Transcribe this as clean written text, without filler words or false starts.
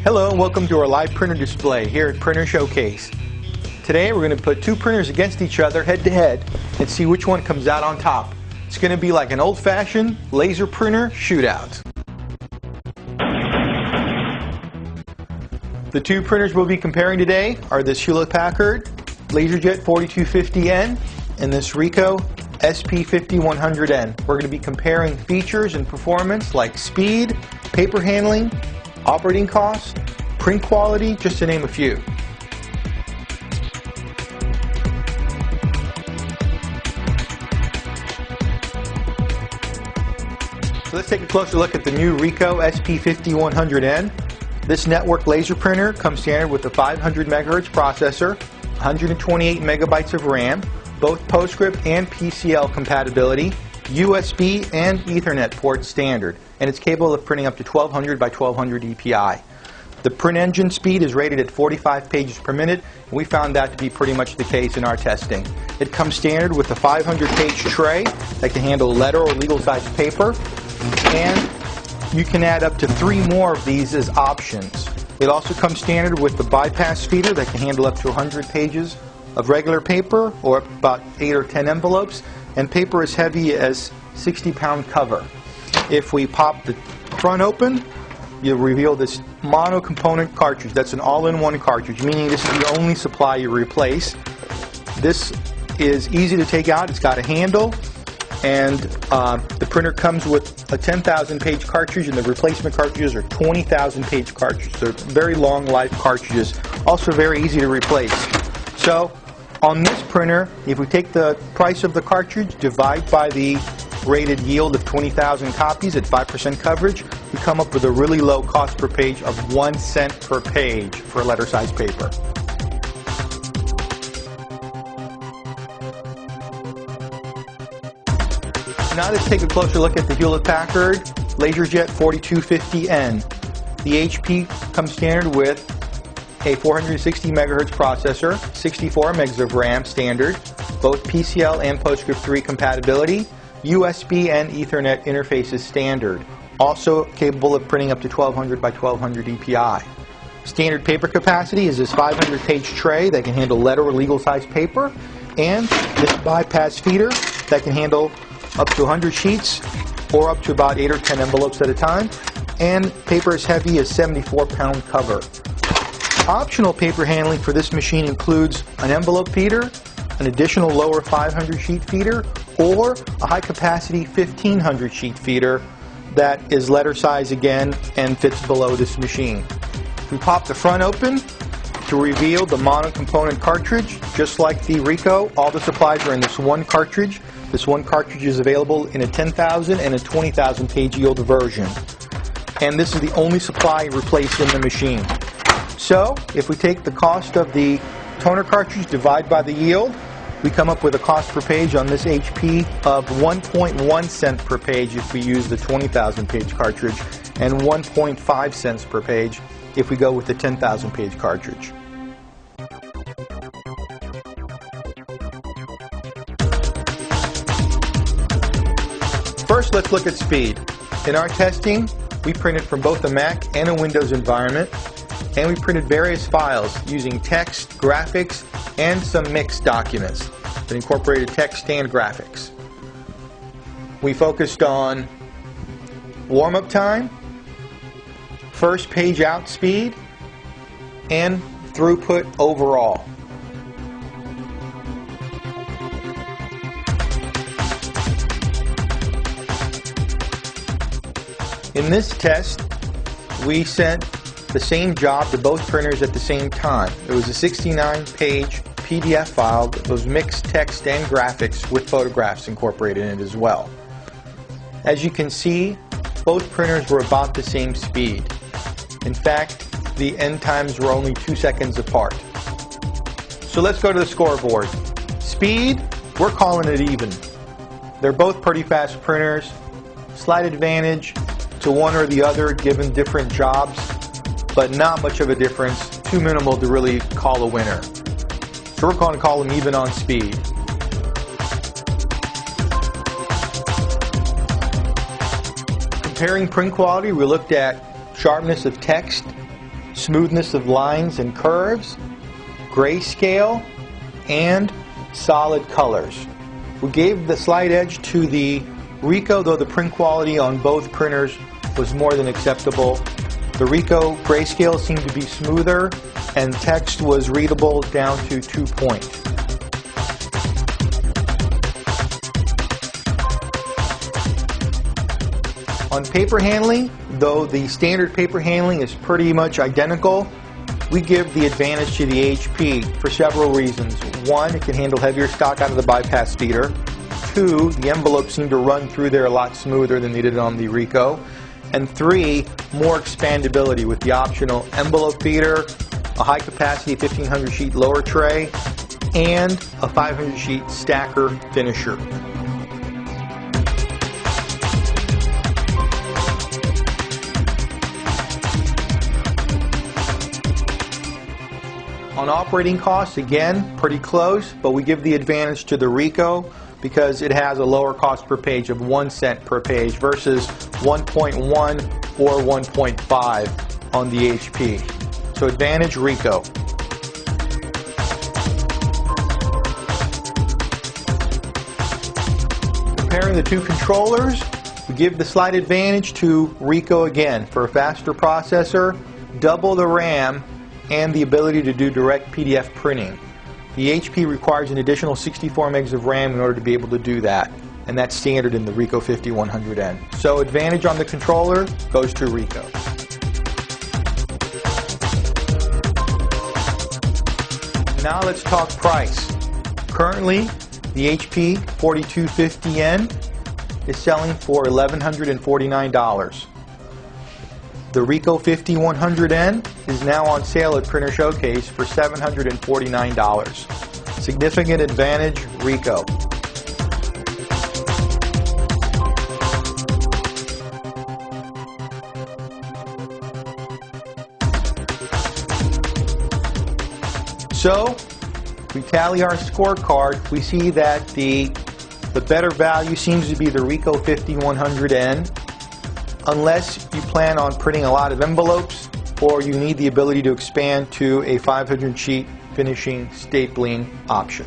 Hello and welcome to our live printer display here at Printer Showcase. Today we're going to put two printers against each other head to head and see which one comes out on top. It's going to be like an old-fashioned laser printer shootout. The two printers we'll be comparing today are this Hewlett-Packard LaserJet 4250N and this Ricoh SP5100N. We're going to be comparing features and performance like speed, paper handling, operating costs, print quality, just to name a few. So let's take a closer look at the new Ricoh SP5100N. This network laser printer comes standard with a 500 MHz processor, 128 megabytes of RAM, both PostScript and PCL compatibility, USB and Ethernet ports standard, and it's capable of printing up to 1200 by 1200 DPI. The print engine speed is rated at 45 pages per minute, and we found that to be pretty much the case in our testing. It comes standard with a 500-page tray that can handle letter or legal-sized paper, and you can add up to 3 more of these as options. It also comes standard with the bypass feeder that can handle up to 100 pages of regular paper or about 8 or 10 envelopes, and paper as heavy as 60-pound cover. If we pop the front open, you'll reveal this mono-component cartridge. That's an all-in-one cartridge, meaning this is the only supply you replace. This is easy to take out. It's got a handle, and the printer comes with a 10,000-page cartridge, and the replacement cartridges are 20,000-page cartridges. They're very long-life cartridges, also very easy to replace. So on this printer, if we take the price of the cartridge, divide by the rated yield of 20,000 copies at 5% coverage, we come up with a really low cost per page of 1 cent per page for letter-sized paper. Now let's take a closer look at the Hewlett-Packard LaserJet 4250N. The HP comes standard with a 460 MHz processor, 64 megs of RAM standard, both PCL and PostScript 3 compatibility, USB and Ethernet interfaces standard, also capable of printing up to 1200 by 1200 DPI. Standard paper capacity is this 500-page tray that can handle letter or legal-sized paper, and this bypass feeder that can handle up to 100 sheets or up to about 8 or 10 envelopes at a time, and paper as heavy as 74-pound cover. Optional paper handling for this machine includes an envelope feeder, an additional lower 500 sheet feeder, or a high capacity 1500 sheet feeder that is letter size again and fits below this machine. We pop the front open to reveal the mono component cartridge. Just like the Ricoh, all the supplies are in this one cartridge. This one cartridge is available in a 10,000 and a 20,000 page yield version. And this is the only supply replaced in the machine. So, if we take the cost of the toner cartridge, divide by the yield, we come up with a cost per page on this HP of 1.1 cent per page if we use the 20,000 page cartridge, and 1.5 cents per page if we go with the 10,000 page cartridge. First, let's look at speed. In our testing, we printed from both a Mac and a Windows environment, and we printed various files using text, graphics, and some mixed documents that incorporated text and graphics. We focused on warm-up time, first page out speed, and throughput overall. In this test, we sent the same job to both printers at the same time. It was a 69-page PDF file that was mixed text and graphics with photographs incorporated in it as well. As you can see, both printers were about the same speed. In fact, the end times were only 2 seconds apart. So let's go to the scoreboard. Speed, we're calling it even. They're both pretty fast printers. Slight advantage to one or the other given different jobs, but not much of a difference, too minimal to really call a winner. So we're going to call them even on speed. Comparing print quality, we looked at sharpness of text smoothness of lines and curves, grayscale, and solid colors. We gave the slight edge to the Ricoh, though the print quality on both printers was more than acceptable. The Ricoh grayscale seemed to be smoother, and text was readable down to 2 point. On paper handling, though the standard paper handling is pretty much identical, we give the advantage to the HP for several reasons. One, it can handle heavier stock out of the bypass feeder. Two, the envelopes seem to run through there a lot smoother than they did on the Ricoh. And three, more expandability with the optional envelope feeder, a high capacity 1500 sheet lower tray, and a 500 sheet stacker finisher. On operating costs, again, pretty close, but we give the advantage to the Ricoh because it has a lower cost per page of 1 cent per page versus 1.1 or 1.5 on the HP. So advantage Ricoh. Comparing the two controllers, we give the slight advantage to Ricoh again for a faster processor, double the RAM, and the ability to do direct PDF printing. The HP requires an additional 64 megs of RAM in order to be able to do that, and that's standard in the Ricoh 5100N. So advantage on the controller goes to Ricoh. Now let's talk price. Currently, the HP 4250N is selling for $1,149. The Ricoh 5100N is now on sale at Printer Showcase for $749. Significant advantage, Ricoh. So, we tally our scorecard. We see that the better value seems to be the Ricoh 5100N. Unless you plan on printing a lot of envelopes or you need the ability to expand to a 500 sheet finishing stapling option.